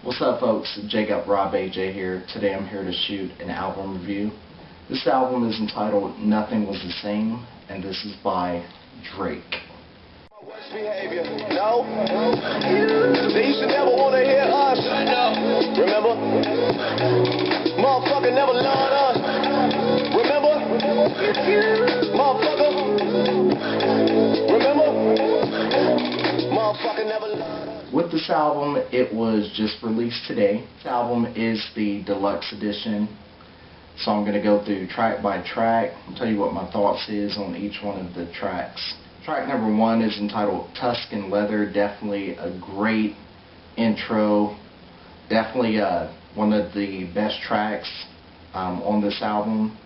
What's up, folks? Jacob Rob AJ here. Today I'm here to shoot an album review. This album is entitled Nothing Was the Same, and this is by Drake. Worst behavior. No. They used to never want to hear us. Remember? Motherfucker never loved us. Remember? Motherfucker. Remember? Motherfucker never loved us. With this album, it was just released today. This album is the deluxe edition, so I'm going to go through track by track and tell you what my thoughts is on each one of the tracks. Track number 1 is entitled Tuscan Leather. Definitely a great intro. Definitely one of the best tracks on this album.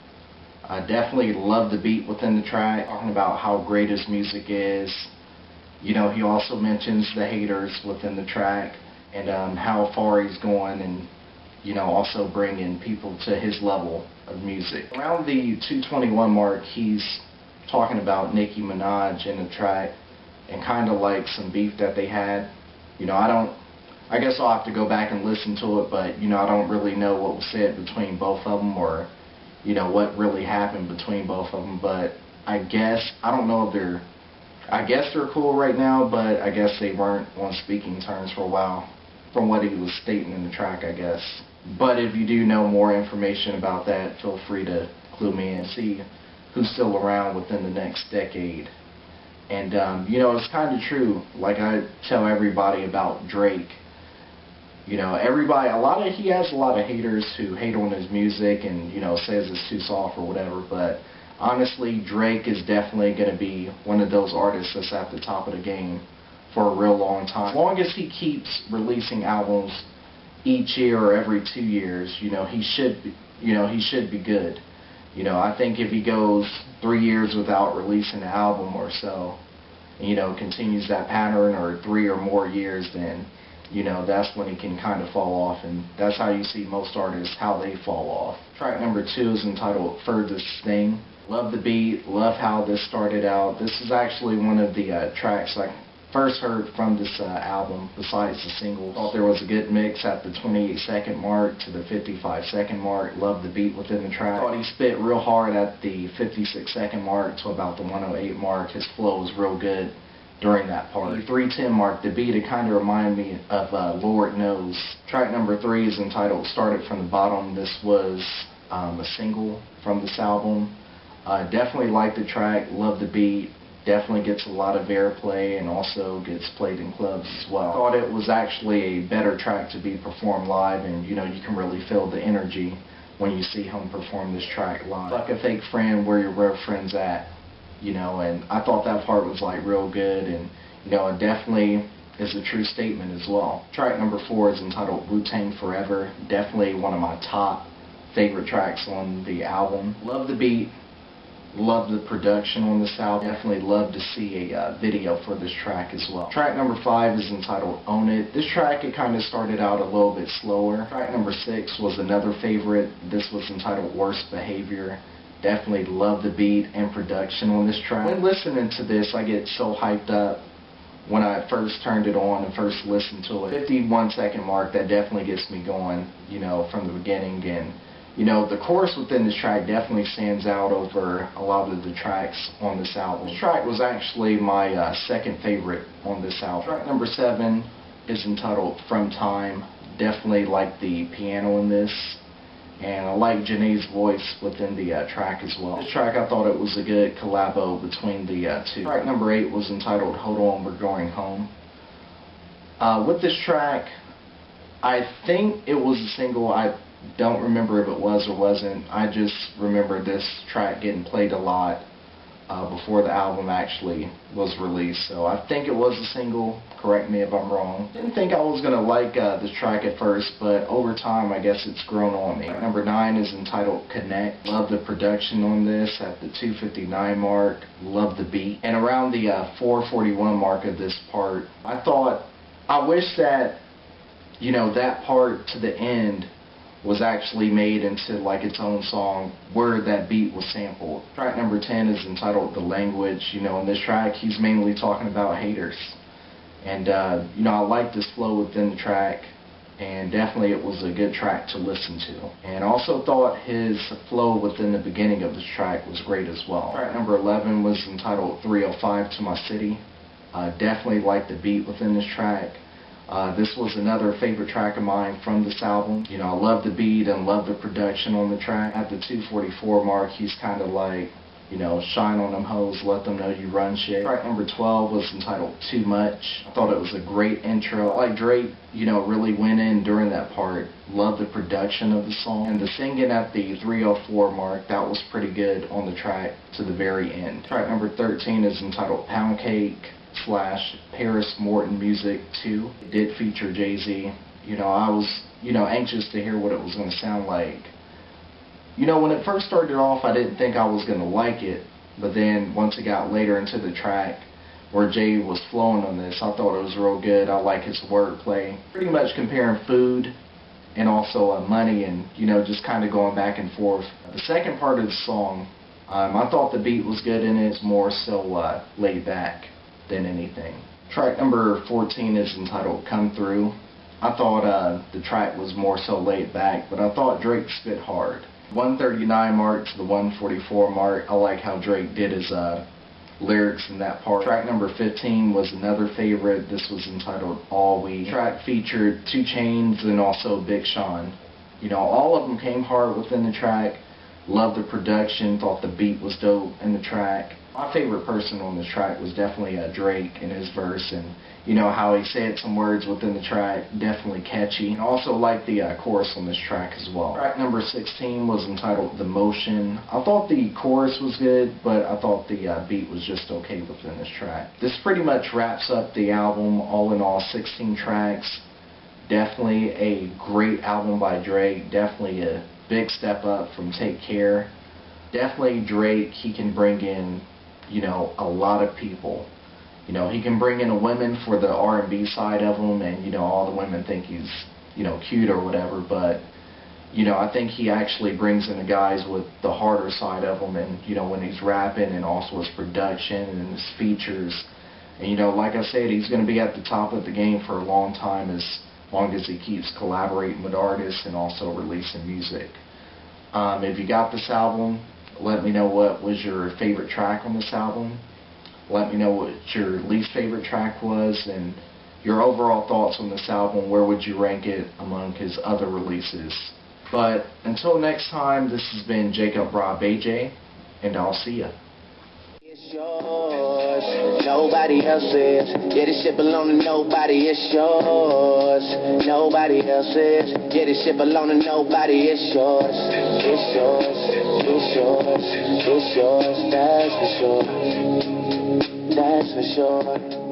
I definitely love the beat within the track, talking about how great his music is. You know, he also mentions the haters within the track and how far he's going, and, you know, also bringing people to his level of music. Around the 221 mark, he's talking about Nicki Minaj in the track and kind of like some beef that they had. You know, I guess I'll have to go back and listen to it, but, you know, I don't really know what was said between both of them, or, you know, what really happened between both of them. But I guess, I don't know if I guess they're cool right now, but I guess they weren't on speaking terms for a while, from what he was stating in the track, I guess. But if you do know more information about that, feel free to clue me in and see who's still around within the next decade. And, you know, it's kind of true. Like I tell everybody about Drake, you know, he has a lot of haters who hate on his music and, you know, says it's too soft or whatever, but honestly, Drake is definitely going to be one of those artists that's at the top of the game for a real long time. As long as he keeps releasing albums each year or every 2 years, you know, he should be good. You know, I think if he goes 3 years without releasing an album or so, and, you know, continues that pattern, or 3 or more years, then, you know, that's when he can kind of fall off, and that's how you see most artists, how they fall off. Track number 2 is entitled Furthest. Love the beat, love how this started out. This is actually one of the tracks I first heard from this album, besides the single. Thought there was a good mix at the 28-second mark to the 55-second mark. Love the beat within the track. Thought he spit real hard at the 56-second mark to about the 108 mark. His flow was real good during that part. The 310 mark, the beat, it kind of reminded me of Lord Knows. Track number 3 is entitled Started From the Bottom. This was a single from this album. Definitely like the track, love the beat, definitely gets a lot of airplay and also gets played in clubs as well. I thought it was actually a better track to be performed live, and, you know, you can really feel the energy when you see him perform this track live. Like a fake friend, where your real friend's at, you know, and I thought that part was like real good, and, you know, it definitely is a true statement as well. Track number 4 is entitled Wu-Tang Forever. Definitely one of my top favorite tracks on the album. Love the beat. Love the production on this album. Definitely love to see a video for this track as well. Track number 5 is entitled Own It. This track, it kind of started out a little bit slower. Track number 6 was another favorite. This was entitled Worst Behavior. Definitely love the beat and production on this track. When listening to this, I get so hyped up when I first turned it on and first listened to it. 51-second mark, that definitely gets me going, you know, from the beginning. And, you know, the chorus within this track definitely stands out over a lot of the tracks on this album. This track was actually my second favorite on this album. Track number 7 is entitled From Time. Definitely like the piano in this, and I like Jhene's voice within the track as well. This track, I thought it was a good collabo between the two. Track number 8 was entitled Hold On, We're Going Home. With this track, I think it was a single. I don't remember if it was or wasn't. I just remember this track getting played a lot before the album actually was released. So I think it was a single. Correct me if I'm wrong. Didn't think I was going to like this track at first, but over time I guess it's grown on me. Number 9 is entitled Connect. Love the production on this at the 259 mark. Love the beat. And around the 441 mark of this part, I wish that, you know, that part to the end was actually made into like its own song where that beat was sampled. Track number 10 is entitled The Language. You know, in this track he's mainly talking about haters. And, you know, I like this flow within the track. and definitely it was a good track to listen to. And I also thought his flow within the beginning of this track was great as well. Track number 11 was entitled 305 to My City. Definitely liked the beat within this track. This was another favorite track of mine from this album. You know, I love the beat and love the production on the track. At the 2:44 mark, he's kind of like, you know, shine on them hoes, let them know you run shit. Track number 12 was entitled Too Much. I thought it was a great intro. Like Drake, you know, really went in during that part. Loved the production of the song. And the singing at the 3:04 mark, that was pretty good on the track to the very end. Track number 13 is entitled Pound Cake / Paris Morton Music 2. It did feature Jay-Z. You know, I was, you know, anxious to hear what it was going to sound like. You know, when it first started off, I didn't think I was going to like it, but then once it got later into the track where Jay was flowing on this, I thought it was real good. I like his wordplay. Pretty much comparing food and also money and, you know, just kind of going back and forth. The second part of the song, I thought the beat was good and it's more so laid back than anything. Track number 14 is entitled Come Through. I thought the track was more so laid back, but I thought Drake spit hard. 139 mark to the 144 mark, I like how Drake did his lyrics in that part. Track number 15 was another favorite. This was entitled All We. The track featured 2 Chainz and also Big Sean. You know, all of them came hard within the track. Loved the production, thought the beat was dope in the track. My favorite person on this track was definitely Drake and his verse, and you know how he said some words within the track, definitely catchy. And also liked the chorus on this track as well. Track number 16 was entitled The Motion. I thought the chorus was good, but I thought the beat was just okay within this track. This pretty much wraps up the album. All in all, 16 tracks. Definitely a great album by Drake. Definitely a big step up from Take Care. Definitely Drake, he can bring in, you know, a lot of people. You know, he can bring in a women for the R&B side of him, and, you know, all the women think he's, you know, cute or whatever, but, you know, I think he actually brings in the guys with the harder side of him, and, you know, when he's rapping, and also his production and his features. And, you know, like I said, he's going to be at the top of the game for a long time, as long as he keeps collaborating with artists and also releasing music. If you got this album, let me know what was your favorite track on this album. Let me know what your least favorite track was, and your overall thoughts on this album. Where would you rank it among his other releases? But until next time, this has been Jacob Rob AJ, and I'll see ya. It's yours, nobody else's. Yeah, this shit belong to nobody, it's yours. Nobody else's. Yeah, this shit belong to nobody, it's yours. It's yours, it's yours, it's yours, that's for sure. That's for sure.